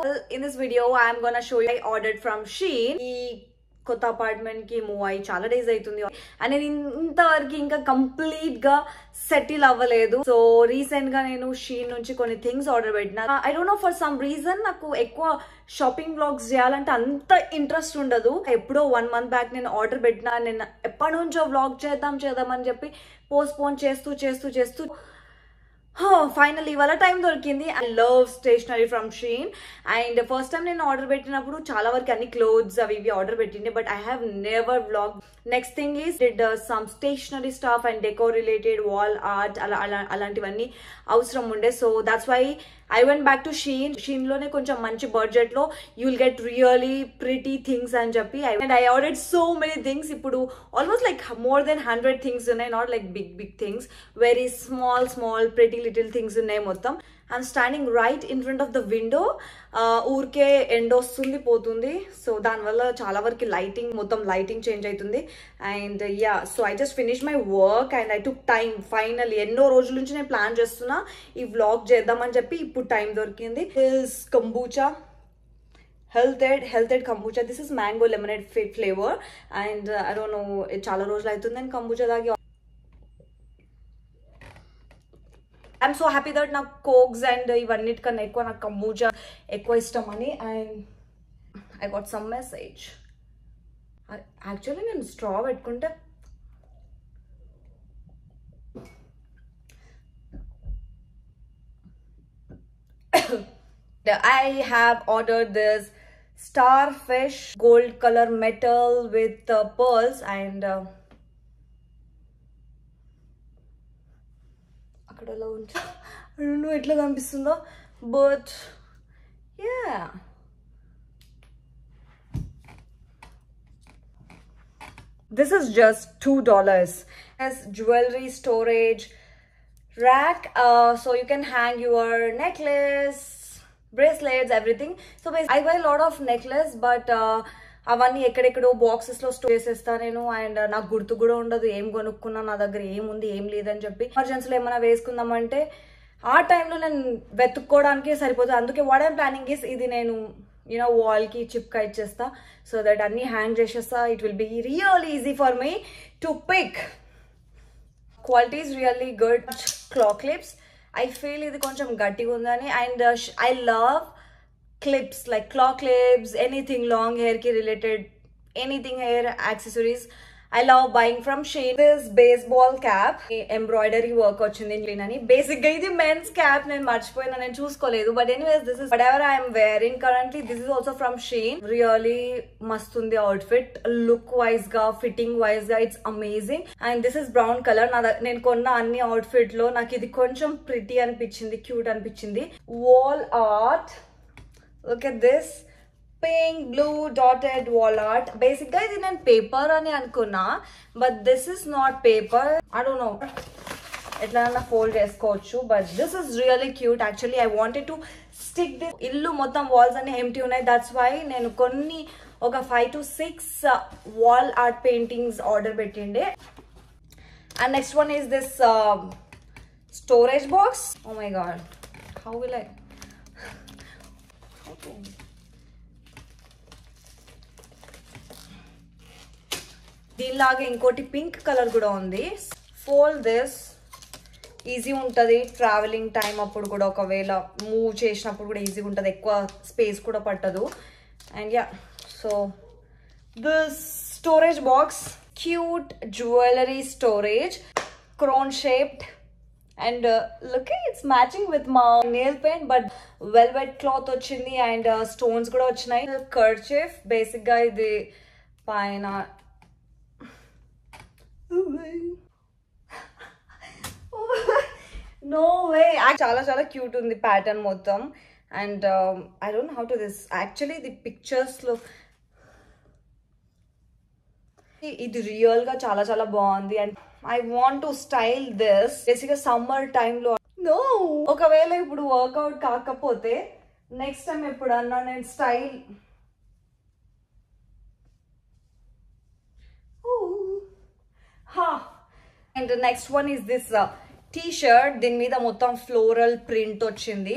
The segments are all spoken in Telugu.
In this video I am gonna show you I ordered from Shein. కొత్త అపార్ట్మెంట్ కి మూవ్ అయ్యి చాలా డేస్ అవుతుంది అండ్ నేను ఇంతవరకు ఇంకా కంప్లీట్ గా సెటిల్ అవ్వలేదు. సో రీసెంట్ గా నేను షీన్ నుంచి కొన్ని థింగ్స్ ఆర్డర్ పెట్టినా. I don't no for some reason నాకు ఎక్కువ షాపింగ్ వ్లాగ్స్ చేయాలంటే అంత ఇంట్రెస్ట్ ఉండదు. ఎప్పుడో 1 month బ్యాక్ నేను ఆర్డర్ పెట్టినా. నేను ఎప్పటి నుంచో వ్లాగ్ చేద్దాం అని చెప్పి పోస్ట్పోన్ చేస్తూ ఫైనల్ ఇవాళ టైం దొరికింది. I love stationery from Shein. And first time నేను ఆర్డర్ పెట్టినప్పుడు చాలా వరకు అన్ని క్లోత్స్ అవి ఇవి ఆర్డర్ పెట్టిండే, but I have never vlog. Next thing is did some stationery stuff and decor related wall art అలాంటివన్నీ అవసరం ఉండే. So that's why I went back to Shein. Shein లోనే కొంచెం మంచి బడ్జెట్ లో you will get really pretty things అని చెప్పి and I ordered so many things. ఇప్పుడు almost like more than 100 things ఉన్నాయి, not like big things, very small pretty little things ఉన్నాయి మొత్తం. I'm standing right in front of the window. ఊరికే ఎండ్ వస్తుంది పోతుంది, సో దానివల్ల చాలా వరకు లైటింగ్ మొత్తం లైటింగ్ చేంజ్ అవుతుంది. And yeah, so I just finish my work and I took time. Final ఎన్నో రోజుల నుంచి నేను ప్లాన్ చేస్తున్నా ఈ వ్లాగ్ చేద్దామని చెప్పి ఇప్పుడు టైం దొరికింది. This kombucha, health aid kombucha. This is mango lemonade flavor and I don't know, చాలా రోజులు అవుతుంది నేను కంబూచా తాగి. I'm so happy that నాకు కోక్స్ అండ్ ఇవన్నిటికన్నా ఎక్కువ నాకు కంబూచా ఎక్కువ ఇష్టం అని. And I got some message. Actually నేను స్ట్రా పెట్టుకుంటే I have ordered this starfish gold color metal with pearls and అక్కడలో ఉంటే I don't know ఎట్లా కనిపిస్తుందో, but yeah. This is just $2. Has jewelry storage rack, so you can hang your necklace, bracelets, everything. So basically I buy a lot of necklace, but అవన్నీ ఎక్కడెక్కడో బాక్సెస్ లో స్టోర్ చేసేస్తా నేను. అండ్ నాకు గుర్తు కూడా ఉండదు ఏం కొనుక్కున్నా, నా దగ్గర ఏముంది ఏం లేదని చెప్పి. ఎమర్జెన్సీలో ఏమైనా వేసుకుందామంటే ఆ టైంలో నేను వెతుక్కోవడానికి సరిపోతుంది. అందుకే వాట్ ఐమ్ ప్లానింగ్ ఇస్ ఇది నేను వాల్ కి చిప్కా ఇచ్చేస్తా, సో దట్ అన్ని హ్యాంగ్ చేసేస్తా. It will be real easy for me to pick. Quality is really good. Claw clips, I feel ఇది కొంచెం గట్టిగా ఉందని. And I love clips like claw clips, anything long hair ki related, anything hair accessories I love buying from Shein. This baseball cap embroidery work ochindi ani. Basically idi men's cap nenu marchipoyina, nenu chuskoledu, but anyways this is whatever I am wearing currently. This is also from Shein. Really mastundi outfit, look wise ga, fitting wise ga, it's amazing. And this is brown color. Nenu konna anni outfit lo నాకు ఇది కొంచెం pretty అనిపించింది, cute అనిపించింది. Wall art, look at this pink blue dotted wall art. Basically ఇది నేను పేపర్ అని అనుకున్నా, but this is not paper. I don't know ఎట్లా ఫోల్డ్ చేసుకోవచ్చు, but this is really cute. Actually I wanted to stick this. ఇల్లు మొత్తం వాల్స్ అన్ని ఎంటీ ఉన్నాయి, that's why నేను కొన్ని ఒక 5 to 6 wall art paintings order పెట్టిండే. And next one is this storage box. Oh my god, how will I దీనిలాగా ఇంకోటి పింక్ కలర్ కూడా ఉంది. ఫోల్డ్ దిస్, ఈజీ ఉంటుంది ట్రావెలింగ్ టైం అప్పుడు కూడా, ఒకవేళ మూవ్ చేసినప్పుడు కూడా ఈజీగా ఉంటుంది, ఎక్కువ స్పేస్ కూడా పట్టదు. And yeah, so this storage box, cute jewellery storage, crown shaped. And look, it's matching with my nail paint, but velvet cloth ochindi and stones kuda vachinayi. Kerchief, basic ga idi paina no way, చాలా cute undi pattern మొత్తం. And I don't know how to this actually the pictures lo ఇది రియల్ గా చాలా బాగుంది. And I want to style this basically summer time lo. No, ఒకవేళ ఇప్పుడు వర్కౌట్ కాకపోతే నెక్స్ట్ టైం ఎప్పుడన్నా నేను style and the next one is this t-shirt. దీని మీద మొత్తం ఫ్లోరల్ ప్రింట్ వచ్చింది.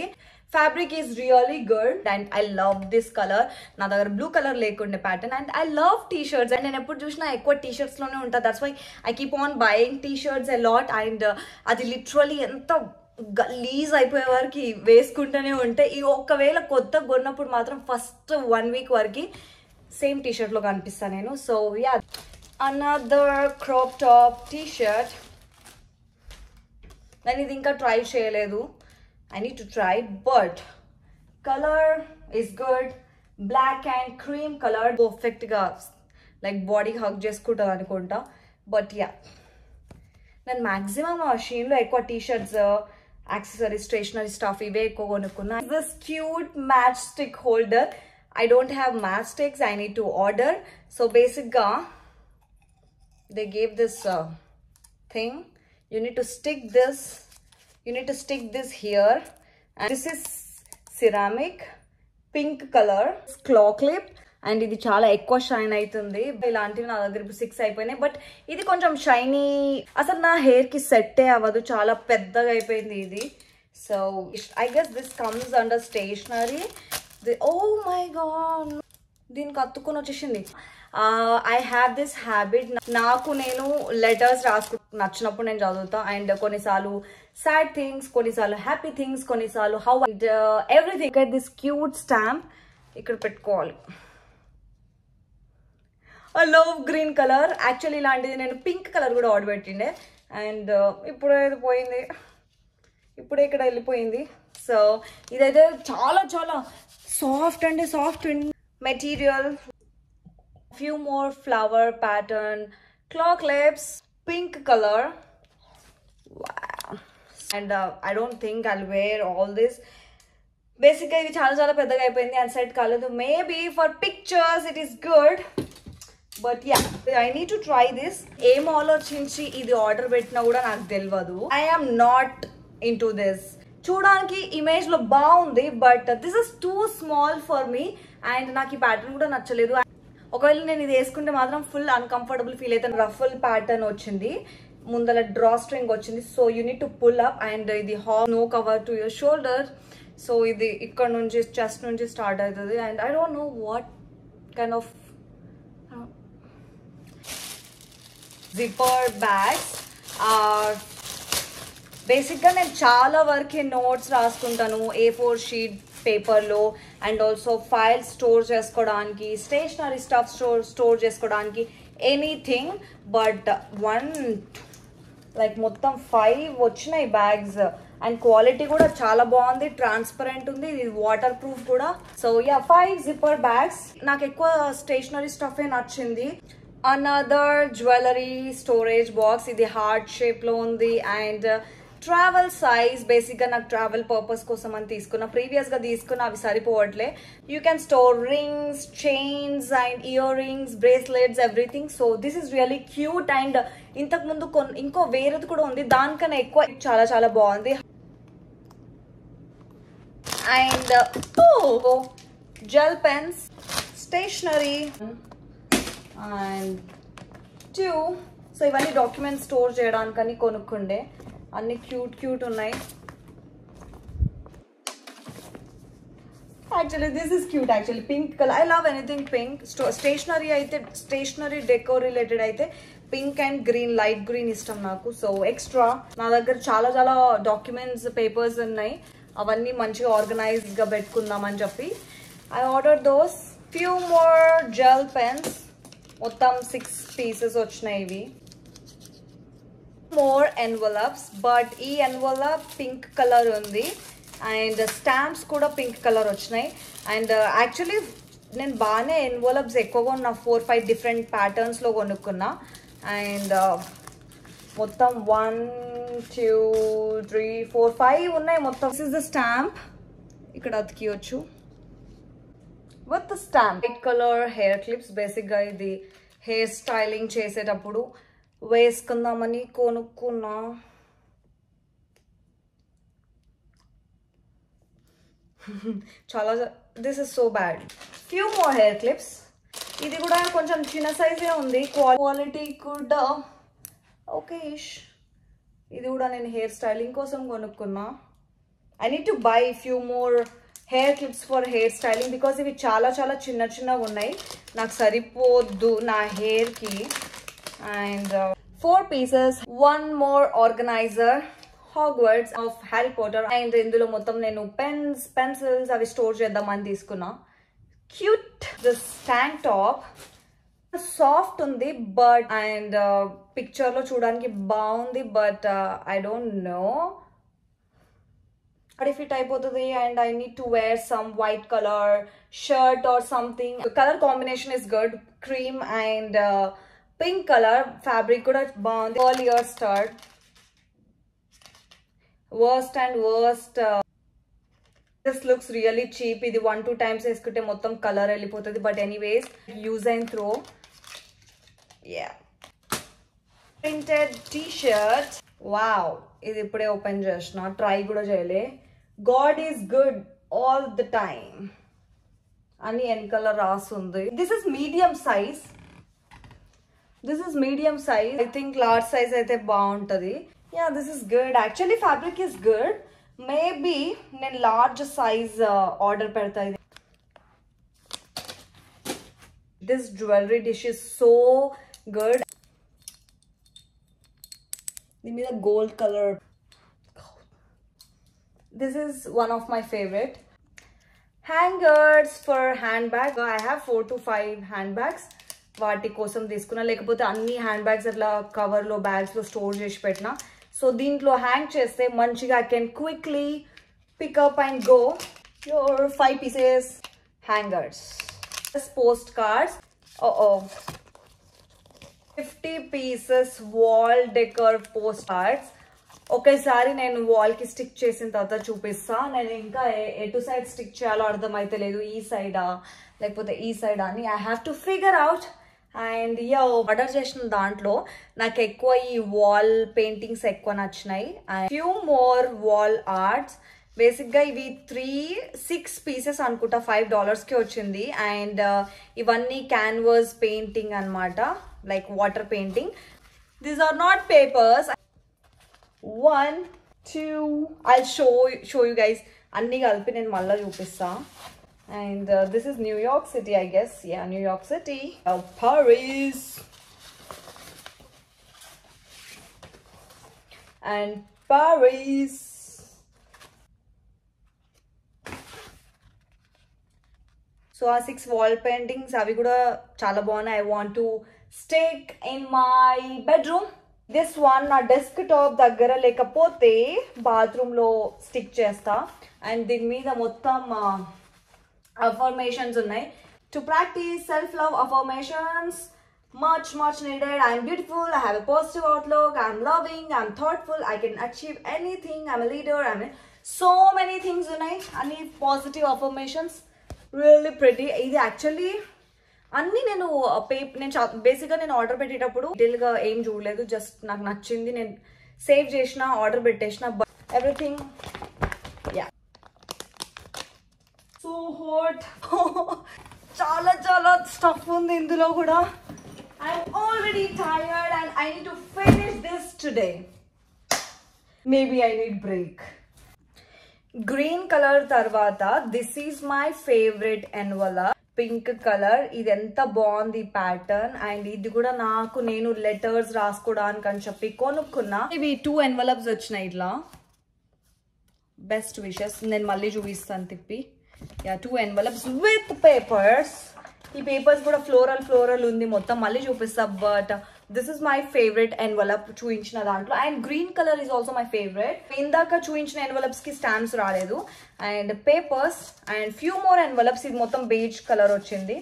Fabric is really good and I love this color. నా దగ్గర బ్లూ కలర్ లేకుండే pattern and I love t-shirts and నేను ఎప్పుడు చూసినా ఎక్కువ టీ-షర్ట్స్ లోనే ఉంటా. That's why I keep on buying t-shirts a lot and అది లిటరలీ ఎంత గలీజ్ అయిపోయే వరకు వేసుకుంటూనే ఉంటే ఈ ఒకవేళ కొత్త కొన్నప్పుడు మాత్రం ఫస్ట్ 1 వీక్ వరకు సేమ్ టీ-షర్ట్ లో కనిపిస్తా నేను. So yeah, another crop top t-shirt. నేను ఇది ఇంకా ట్రై చేయలేదు. I need to try, but color is good. Black and cream color perfect ga like body hug cheskuntadu anukunta. But yeah, then maximum Shein lo ekko t-shirts, accessories, stationery stuff ive ekko konukunna. This cute matchstick holder. I don't have matchsticks, I need to order. So basic ga they gave this thing. You need to stick this here, and this is ceramic pink color claw clip and ఇది చాలా ఎక్కువ షైన్ అవుతుంది. ఇలాంటివి నా దగ్గర 6 అయిపోయినాయి. బట్ ఇది కొంచెం షైనీ, అసలు నా హెయిర్ కి సెట్ అవ్వదు, చాలా పెద్దగా అయిపోయింది ఇది. So I guess this comes under stationery. Oh my god, దీనికి అతుక్కొని వచ్చేసింది. I have this habit. నాకు నేను లెటర్స్ నచ్చినప్పుడు నేను చదువుతా అండ్ కొన్నిసార్లు సాడ్ థింగ్స్, కొన్నిసార్లు హ్యాపీ థింగ్స్, కొన్నిసార్లు how everything. This cute stamp ఇక్కడ పెట్టుకోవాలి. I love green colour. Actually ఇలాంటిది నేను పింక్ కలర్ కూడా ఆర్డర్ పెట్టిండే అండ్ ఇప్పుడే పోయింది, ఇప్పుడే ఇక్కడ వెళ్ళిపోయింది. సో ఇదైతే చాలా చాలా soft and soft material. Few more flower pattern claw clips, pink color. Wow. And I don't think I'll wear all this. Basically ఇది చాలా చాలా పెద్దగా అయిపోయింది and set కాలేదు. Maybe for pictures it is good, but yeah, I need to try this. ఏం ఆలోచించి ఇది ఆర్డర్ పెట్టినా కూడా నాకు తెలియదు. I am not into this. చూడడానికి ఇమేజ్ లో బాగుంది but this is two small for me and నాకు ఈ ప్యాటర్న్ కూడా నచ్చలేదు. ఒకవేళ నేను ఇది వేసుకుంటే మాత్రం ఫుల్ అన్కంఫర్టబుల్ ఫీల్ అవుతాను. రఫుల్ ప్యాటర్న్ వచ్చింది, ముందర డ్రా స్ట్రింగ్ వచ్చింది. So you need to pull up and ఇది no cover to your shoulder. So ఇది ఇక్కడ నుంచి చెస్ట్ నుంచి స్టార్ట్ అవుతుంది and I don't know what kind of zipper bags. బేసిక్గా నేను చాలా వరకు నోట్స్ రాసుకుంటాను A4 షీట్ పేపర్లో అండ్ ఆల్సో ఫైల్స్ స్టోర్ చేసుకోవడానికి, స్టేషనరీ స్టఫ్ స్టోర్ చేసుకోవడానికి, ఎనీథింగ్. బట్ మొత్తం 5 వచ్చినాయి బ్యాగ్స్ అండ్ క్వాలిటీ కూడా చాలా బాగుంది, ట్రాన్స్పరెంట్ ఉంది, ఇది వాటర్ ప్రూఫ్ కూడా. So yeah, 5 zipper bags. నాకు ఎక్కువ స్టేషనరీ స్టఫే నచ్చింది. Another jewellery storage box. ఇది హార్ట్ షేప్లో ఉంది అండ్ ట్రావెల్ సైజ్. బేసిక్గా నాకు ట్రావెల్ పర్పస్ కోసం అని తీసుకున్నా, ప్రీవియస్గా తీసుకున్న అవి సరిపోవట్లే. You can store rings, chains and earrings, bracelets, everything. So this is really cute and ఇంతకుముందు ఇంకో వేరేది కూడా ఉంది, దానికన్నా ఎక్కువ చాలా చాలా బాగుంది. And gel pens, stationery and 2. So ఇవన్నీ డాక్యుమెంట్స్ స్టోర్ చేయడానికని కొనుక్కుండే, అన్ని క్యూట్ ఉన్నాయి. Actually this is cute. Actually pink colour, I love anything pink. Stationery అయితే, స్టేషనరీ డెకోర్ రిలేటెడ్ అయితే pink and green, light green ఇష్టం నాకు. సో ఎక్స్ట్రా నా దగ్గర చాలా చాలా డాక్యుమెంట్స్, పేపర్స్ ఉన్నాయి, అవన్నీ మంచిగా ఆర్గనైజ్డ్గా పెట్టుకుందామని చెప్పి I order those. Few more gel pens, మొత్తం 6 పీసెస్ వచ్చినాయి ఇవి. మోర్ ఎన్వలప్స్, బట్ ఈ ఎన్వలప్ పింక్ కలర్ ఉంది అండ్ స్టాంప్స్ కూడా పింక్ కలర్ వచ్చినాయి. అండ్ యాక్చువల్లీ నేను బాగానే ఎన్వలప్స్ ఎక్కువగా ఉన్న 4-5 డిఫరెంట్ ప్యాటర్న్స్లో కొనుక్కున్నా అండ్ మొత్తం 1 2 3 4 5 ఉన్నాయి మొత్తం. దిస్ ఇస్ ద స్టాంప్, ఇక్కడ అతికియొచ్చు with the stamp. White colour hair clips. బేసిక్గా ఇది హెయిర్ స్టైలింగ్ చేసేటప్పుడు వేసుకుందామని కొనుక్కున్నా. చాలా, this is so bad. Few more hair clips. ఇది కూడా కొంచెం చిన్న సైజే ఉంది, క్వాలిటీ కూడా ఓకే. ఇది కూడా నేను హెయిర్ స్టైలింగ్ కోసం కొనుక్కున్నా. I need to buy few more hair clips for hair styling because ఇవి చాలా చాలా చిన్న చిన్నగా ఉన్నాయి, నాకు సరిపోద్దు నా hair కి. And 4 pieces, one more organizer, Hogwarts of Harry Potter. And ఇందులో మొత్తం నేను pens, pencils అవి స్టోర్ చేద్దామని తీసుకున్నా. Cute. This tank top soft ఉంది బట్ అండ్ పిక్చర్ లో చూడడానికి బాగుంది but I don't know if it అయిపోతుంది. And I need to wear some white color shirt or something. The color combination is good, cream and pink color. Fabric kuda బాగుంది. Earlier start worst and worst. This looks really cheap. ఇది 1-2 times వేసుకుంటే మొత్తం కలర్ వెళ్ళిపోతుంది. But anyways use and throw. Yeah, printed t-shirt. Wow, ఇది ఇప్పుడే ఓపెన్ చేసిన, ట్రై కూడా చేయలే. God is good all the time అని వెనకాల రాసుంది. This is medium size. This is medium size. I think large size అయితే బాగుంటది. Yeah, this is good. Actually fabric is good. Maybe నేను large size order పెడతా. ఇది this jewelry dish is so good. Give me the gold color. This is one of my favorite. Hangers for handbag. I have 4 to 5 handbags. వాటి కోసం తీసుకున్నా, లేకపోతే అన్ని హ్యాండ్ బ్యాగ్స్ అట్లా కవర్ లో బ్యాగ్స్ లో స్టోర్ చేసి పెట్టినా. సో దీంట్లో హ్యాంగ్ చేస్తే మంచిగా I can quickly pick up and go. Your 5 pieces hangers. This postcards. 50 pieces wall decor postcards. ఒకేసారి నేను వాల్ కి స్టిక్ చేసిన తర్వాత చూపిస్తా. నేను ఇంకా ఎటు సైడ్ స్టిక్ చేయాలో అర్థమైతే లేదు, ఈ సైడా లేకపోతే ఈ సైడా అని I have to figure out. And order చేసిన దాంట్లో నాకు ఎక్కువ ఈ వాల్ పెయింటింగ్స్ ఎక్కువ నచ్చినాయి. And few more wall arts. బేసిక్గా ఇవి 6 pieces అనుకుంటా, $5కి వచ్చింది. అండ్ ఇవన్నీ క్యాన్వాస్ పెయింటింగ్ అనమాట, like water painting. These are not papers. 1, 2 I'll show you guys. అన్ని కలిపి నేను మళ్ళీ చూపిస్తా. And this is New York City, I guess. Yeah, New York City. Paris. And Paris. So our 6 wall paintings avi kuda chala bagunayi. I want to stick in my bedroom. This one na desktop daggara lekapothe bathroom lo stick chesta. And din meeda mottam affirmations unnai. To practice self-love affirmations, much needed. I am beautiful, I have a positive outlook, I am loving, I am thoughtful, I can achieve anything, I am a leader, I mean so many things unnai. Any positive affirmations, really pretty. Idi actually అన్ని నేను బేసిక్గా నేను ఆర్డర్ పెట్టేటప్పుడు డీటెయిల్గా ఏం చూడలేదు, జస్ట్ నాకు నచ్చింది నేను సేవ్ చేసిన, ఆర్డర్ పెట్టేసిన. But everything yeah so hot. చాలా చాలా స్టఫ్ ఉంది ఇందులో కూడా. I'm already tired and I need to finish this today. Maybe I need break. Green colour తర్వాత this is my favourite envelope. Pink colour. ఇది ఎంత బాగుంది ప్యాటర్న్. అండ్ ఇది కూడా నాకు నేను లెటర్స్ రాసుకోవడానికి అని చెప్పి కొనుక్కున్నా. ఇవి 2 envelopes వచ్చినాయి ఇట్లా. Best wishes. నేను మళ్ళీ చూపిస్తాను తిప్పి. Yeah 2 envelopes with papers. ఈ పేపర్స్ కూడా ఫ్లోరల్ ఉంది మొత్తం, మళ్ళీ చూపిస్తా. But this is my favourite envelope చూపించిన దాంట్లో. And green colour is also my favourite. ఇందాక చూపించిన ఎన్వలప్స్ కి స్టాంప్స్ రాలేదు. And papers and few more envelopes. ఇది మొత్తం బేజ్ కలర్ వచ్చింది.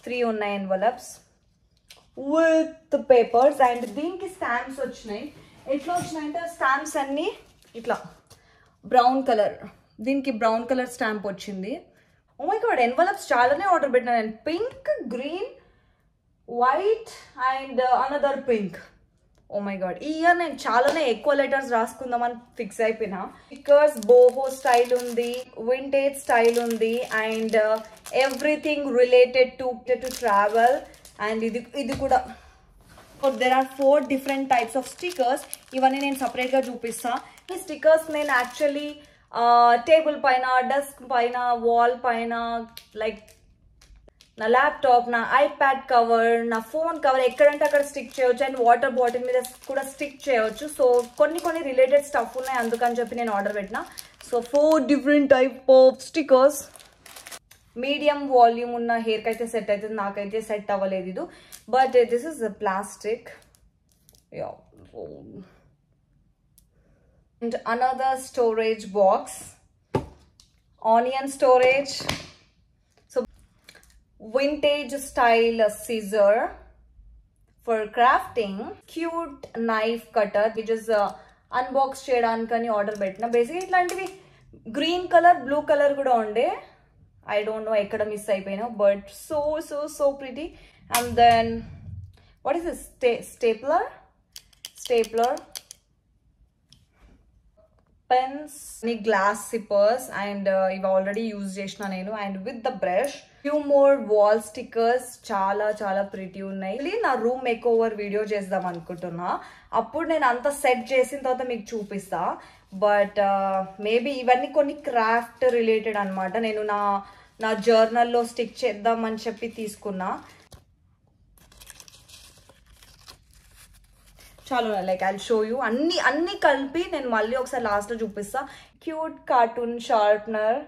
3 ఉన్నాయి ఎన్వలప్స్ విత్ పేపర్స్. అండ్ దీనికి స్టాంప్స్ వచ్చినాయి. ఎట్లా వచ్చినాయంటే స్టాంప్స్ అన్ని ఇట్లా బ్రౌన్ కలర్. దీనికి బ్రౌన్ కలర్ స్టాంప్ వచ్చింది. ఓ మై గాడ్, ఎన్వలప్స్ చాలానే ఆర్డర్ పెట్టినా నేను. Pink, green, white and another pink. Oh my god, ఈ ఇయర్ నేను చాలానే ఎక్కువ లెటర్స్ రాసుకుందామని ఫిక్స్ అయిపోయినా. స్టిక్కర్స్ బోహో స్టైల్ ఉంది, వింటేజ్ స్టైల్ ఉంది. And everything related to travel. And ఇది కూడా there are 4 different types of stickers. ఇవన్నీ నేను సపరేట్గా చూపిస్తా. ఈ స్టిక్కర్స్ నేను యాక్చువల్లీ టేబుల్ పైన, డెస్క్ పైన, వాల్ పైన, లైక్ నా ల్యాప్టాప్, నా ఐప్యాడ్ కవర్, నా ఫోన్ కవర్ ఎక్కడంటే అక్కడ స్టిక్ చేయొచ్చు. అండ్ వాటర్ బాటిల్ మీద కూడా స్టిక్ చేయొచ్చు. సో కొన్ని రిలేటెడ్ స్టఫ్ ఉన్నాయి, అందుకని చెప్పి నేను ఆర్డర్ పెట్టిన. So 4 different type of stickers. Medium volume ఉన్న హెయిర్కి అయితే సెట్ అవుతుంది, నాకైతే సెట్ అవ్వలేదు ఇది. But this is plastic. And another storage box, onion storage. Vintage style scissor for crafting, cute knife cutter which is unbox cheyadaniki order petna. Basically itlantivi green color, blue color kuda unde, I don't know ekkada miss ayipayina, but so pretty. And then what is this? Stapler, pens, glass zippers, and ivi already use chesina nenu. And with the brush, few more wall stickers, చాలా ప్రిటీ ఉన్నాయి. నా రూమ్ మేక్ ఓవర్ వీడియో చేద్దాం అనుకుంటున్నా, అప్పుడు నేను అంతా సెట్ చేసిన తర్వాత మీకు చూపిస్తా. బట్ మేబీ ఇవన్నీ కొన్ని క్రాఫ్ట్ రిలేటెడ్ అనమాట. నేను నా జర్నల్లో స్టిక్ చేద్దామని చెప్పి తీసుకున్నా. చాలు, లైక్ ఐల్ షో యూ అన్ని కలిపి నేను మళ్ళీ ఒకసారి లాస్ట్లో చూపిస్తా. క్యూట్ కార్టూన్ షార్ప్నర్,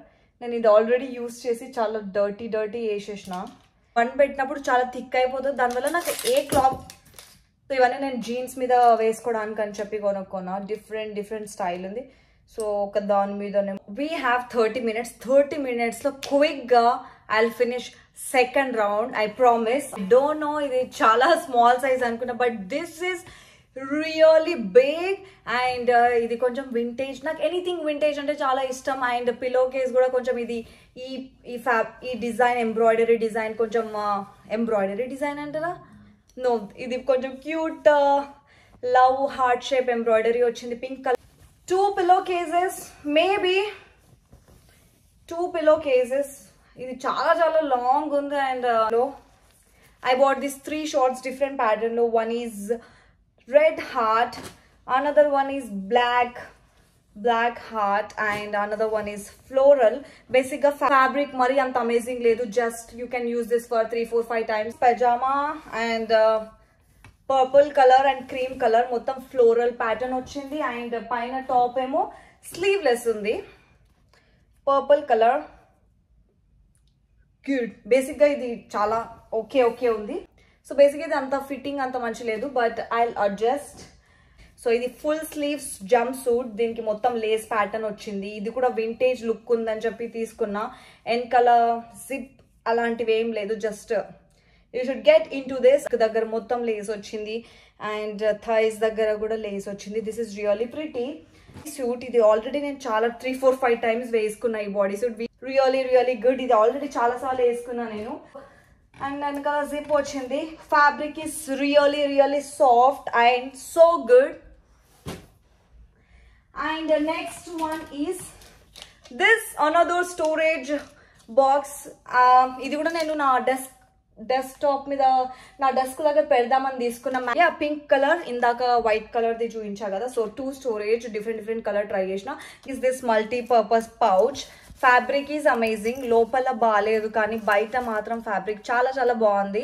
నేను ఇది ఆల్రెడీ యూస్ చేసి చాలా డర్టీ వేసేసిన. వన్ పెట్టినప్పుడు చాలా థిక్ అయిపోతుంది, దానివల్ల నాకు ఏ క్లాత్. సో ఇవన్నీ నేను జీన్స్ మీద వేసుకోవడానికి అని చెప్పి కొనుక్కున్నా. డిఫరెంట్ స్టైల్ ఉంది. సో ఒక దాని మీద వీ హ్యావ్ 30 minutes. 30 minutesలో క్విక్గా I'll finish second round, I promise. Don't know ఇది చాలా స్మాల్ సైజ్ అనుకున్నా, but this is really big. And ఇది కొంచెం వింటేజ్, నాకు ఎనీథింగ్ వింటేజ్ అంటే చాలా ఇష్టం. అండ్ పిల్లో కేస్ కూడా కొంచెం ఇది ఈ డిజైన్, ఎంబ్రాయిడరీ డిజైన్, కొంచెం ఎంబ్రాయిడరీ డిజైన్ అంటారా, నో, ఇది కొంచెం cute love heart shape embroidery వచ్చింది, pink colour. 2 pillow cases, maybe 2 pillow cases. ఇది చాలా లాంగ్ ఉంది. And I bought these 3 shorts, different pattern. One is red heart, another one is black heart, and another one is floral. Basically fabric mari anta amazing ledu, just you can use this for 3, 4, 5 times. Pajama and purple color and cream color, mottam floral pattern ochindi. And paina top emo sleeveless undi, purple color. Good. Basically ఇది చాలా ఓకే ఉంది. సో బేసిక్గా ఇది అంత ఫిట్టింగ్ అంత మంచి లేదు, బట్ ఐల్ అడ్జస్ట్. సో ఇది ఫుల్ స్లీవ్స్ జంప్ సూట్, దీనికి మొత్తం లేస్ ప్యాటర్న్ వచ్చింది. ఇది కూడా వింటేజ్ లుక్ ఉందని చెప్పి తీసుకున్నా. వెనకాల జిప్ అలాంటివి ఏం లేదు, just you should get in to this. దగ్గర మొత్తం లేస్ వచ్చింది, అండ్ థైస్ దగ్గర కూడా లేస్ వచ్చింది. This is really pretty suit. ఇది ఆల్రెడీ నేను చాలా 3, 4, 5 times వేసుకున్నా ఈ బాడీ సూట్. Really good. ఇది ఆల్రెడీ చాలా సార్లు వేసుకున్నా నేను. అండ్ వెనకాల జిప్ వచ్చింది. Fabric is really soft and so good. And next one is this another storage box. ఇది కూడా నేను నా డెస్క్టాప్ మీద నా డెస్క్ దగ్గర పెడదామని తీసుకున్నా. పింక్ కలర్, ఇందాక వైట్ కలర్ ది చూపించా కదా. So 2 storage, different colour try చేసిన. Is this multipurpose pouch. Fabric is amazing. లోపల బాగాలేదు, కానీ బయట మాత్రం ఫ్యాబ్రిక్ చాలా బాగుంది.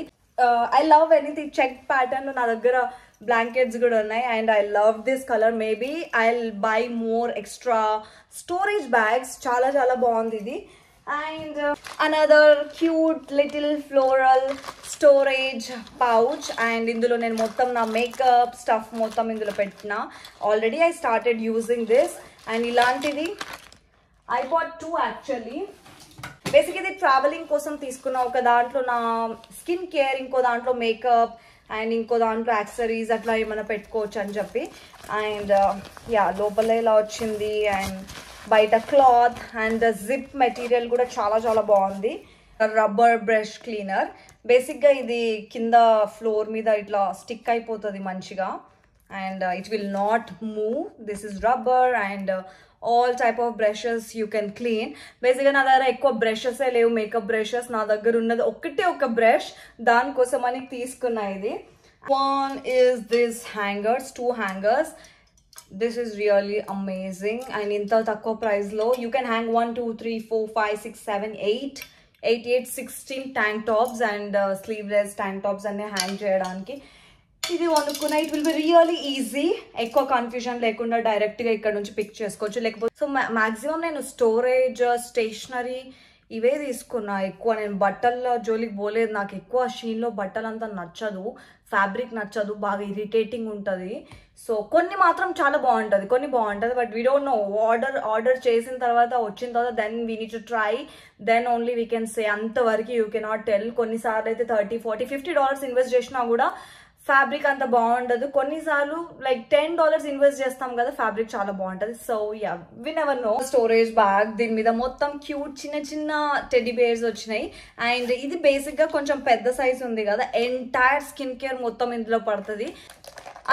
I love anything check pattern. నా దగ్గర బ్లాంకెట్స్ కూడా ఉన్నాయి, and I love this colour. Maybe I buy more extra storage bags. చాలా బాగుంది ఇది. And another cute little floral storage pouch. And ఇందులో నేను మొత్తం నా మేకప్ స్టఫ్ మొత్తం ఇందులో పెట్టిన. Already I started using this. And ఇలాంటిది I bought 2 actually. బేసిక్ ఇది ట్రావెలింగ్ కోసం తీసుకున్న. ఒక దాంట్లో నా స్కిన్ కేర్, ఇంకో దాంట్లో మేకప్, అండ్ ఇంకో దాంట్లో యాక్సెసరీస్ అట్లా ఏమైనా పెట్టుకోవచ్చు అని చెప్పి. అండ్ లోపల ఇలా వచ్చింది. అండ్ బయట క్లాత్ అండ్ జిప్ మెటీరియల్ కూడా చాలా బాగుంది. Rubber brush cleaner. బేసిక్గా ఇది కింద ఫ్లోర్ మీద ఇట్లా స్టిక్ అయిపోతుంది మంచిగా, and it will not move. This is rubber and all type of brushes you can clean. బేసిక్గా నా దగ్గర ఎక్కువ బ్రషెసే లేవు, మేకప్ బ్రషెస్. నా దగ్గర ఉన్నది ఒక బ్రష్, దానికోసం అని తీసుకున్నా ఇది. One is this hangers, 2 hangers. This is really amazing. And inta takko price lo you can hang 1 2 3 4 5 6 7 8 16 tank tops and sleeveless tank tops and hang cheyadaniki. ఇది కొనుక్కున్నా it will be really easy. ఎక్కువ కన్ఫ్యూజన్ లేకుండా డైరెక్ట్గా ఇక్కడ నుంచి పిక్ చేసుకోవచ్చు. లేకపోతే సో మ్యాక్సిమం నేను స్టోరేజ్ స్టేషనరీ ఇవే తీసుకున్నా. ఎక్కువ నేను బట్టల జోలికి పోలేదు. నాకు ఎక్కువ షీన్లో బట్టలు అంతా నచ్చదు, ఫ్యాబ్రిక్ నచ్చదు, బాగా ఇరిటేటింగ్ ఉంటుంది. సో కొన్ని మాత్రం చాలా బాగుంటుంది, కొన్ని బాగుంటుంది. But we don't know. Order చేసిన తర్వాత వచ్చిన తర్వాత then we need to try, then only we can say. అంతవరకు యూ కెనాట్ టెల్. కొన్నిసార్లు అయితే $30, $40, $50 ఇన్వెస్ట్ చేసినా కూడా ఫ్యాబ్రిక్ అంత బాగుండదు. కొన్నిసార్లు లైక్ $10 ఇన్వెస్ట్ చేస్తాం కదా, ఫ్యాబ్రిక్ చాలా బాగుంటుంది. So yeah, we never know. Storage bag, దీని మీద మొత్తం క్యూట్ చిన్న చిన్న టెడ్డీ బేర్స్ వచ్చినాయి. అండ్ ఇది బేసిక్ గా కొంచెం పెద్ద సైజ్ ఉంది కదా, ఎంటైర్ స్కిన్ కేర్ మొత్తం ఇందులో పడుతుంది.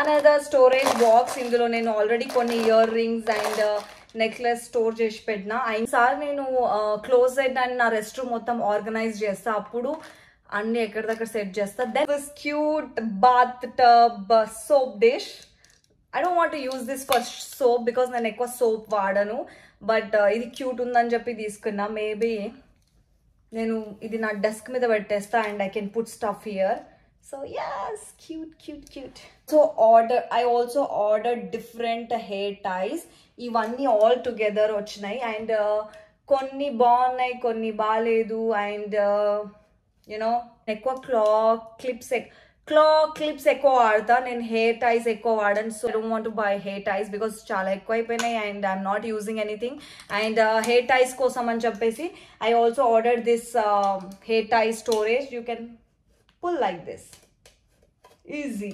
Another storage box. ఇందులో నేను ఆల్రెడీ కొన్ని ear rings and necklace store చేసి పెట్టిన. ఈసారి నేను క్లోజెట్ అండ్ నా రెస్ట్ రూమ్ మొత్తం ఆర్గనైజ్ చేస్తా, అప్పుడు అన్ని ఎక్కడిదక్కడ సెట్ చేస్తా. Then this cute bath tub soap dish. I don't want to use this for soap because నేను ఎక్కువ సోప్ వాడను. బట్ ఇది క్యూట్ ఉందని చెప్పి తీసుకున్నా. మేబీ నేను ఇది నా డెస్క్ మీద పెట్టేస్తా and I can put stuff here. So yes, cute. So I also ordered different hair ties. ఇవన్నీ ఆల్ టుగెదర్ వచ్చినాయి. అండ్ కొన్ని బాగున్నాయి, కొన్ని బాగాలేదు. అండ్ యూనో ఎక్కువ క్లా క్లిప్స్ ఎక్కువ వాడతా నేను, హెయిర్ టైస్ ఎక్కువ వాడను. So I don't want to buy hair ties because చాలా ఎక్కువ అయిపోయినాయి and I'm not using anything. And hair ties కోసం అని చెప్పేసి I also order this hair tie storage. You can pull like this. Easy.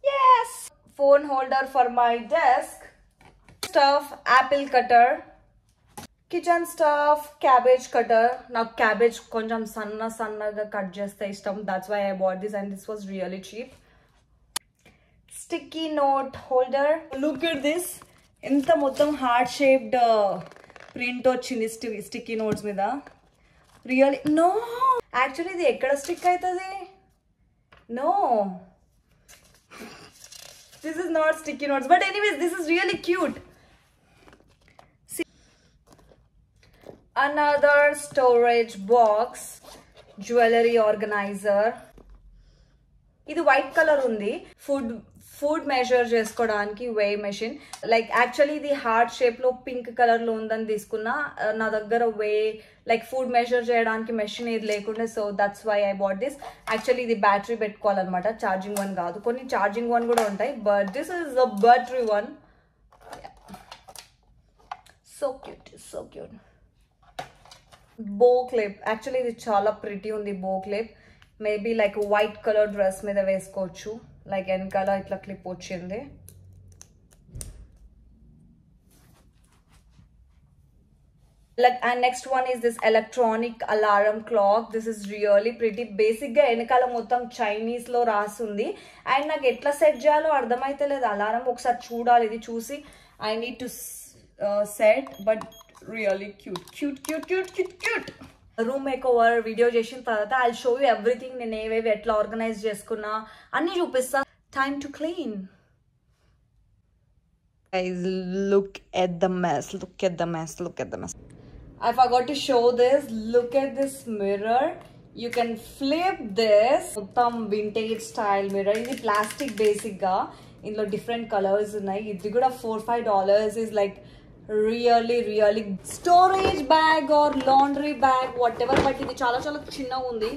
Yes. Phone holder for my desk. Stuff, apple cutter. Kitchen stuff, cabbage cutter. Now cabbage konjam sannaga cut chesthe ishtam. That's why I bought this and this was really cheap. Sticky note holder. Look at this. Inta mottam heart shaped print ochindi sticky notes mida. Really? No. Actually, ఇది ఎక్కడ స్టిక్ అవుతుంది? No. This is not sticky notes. But anyways, this is really cute. See. Another storage box. Jewelry organizer. ఇది వైట్ కలర్ ఉంది. ఫుడ్ మెజర్ చేసుకోవడానికి వే మెషిన్. లైక్ యాక్చువల్లీ ఇది హార్ట్ షేప్ లో పింక్ కలర్ లో ఉందని తీసుకున్నా. నా దగ్గర వే లైక్ ఫుడ్ మెజర్ చేయడానికి మెషిన్ ఇది లేకుండా. So that's why I bought this. Actually ఇది బ్యాటరీ పెట్టుకోవాలన్నమాట, ఛార్జింగ్ వన్ కాదు. కొన్ని ఛార్జింగ్ వన్ కూడా ఉంటాయి, but this is the battery one. So cute. Bow clip. Actually ఇది చాలా ప్రిటీ ఉంది bow clip. Maybe like white colour dress మీద వేసుకోవచ్చు. లైక్ వెనకాల ఇట్లా క్లిప్ వచ్చింది. And next one is this electronic alarm clock. This is really pretty. Basic ga enakala mottam Chinese lo rasundi and నాకు ఎట్లా సెట్ చేయాలో అర్థమైతలేదు. అలారం ఒకసారి చూడాలి, ఇది చూసి I need to set, but really cute. Room make over video చేసిన తర్వాత ఐ షో యూ ఎవ్రీథింగ్. నేను ఏవేవి ఎట్లా ఆర్గనైజ్ చేసుకున్నా అన్ని చూపిస్తా. Time to clean. Guys, look at the mess. I forgot to show this. Look at this mirror. You can flip this. Uttam vintage style mirror. ఇది plastic basic ga. ఇందులో different colors ఉన్నాయి. ఇది కూడా $4-5 is like really storage bag or laundry bag whatever. But ఇది చాలా చిన్నగా ఉంది.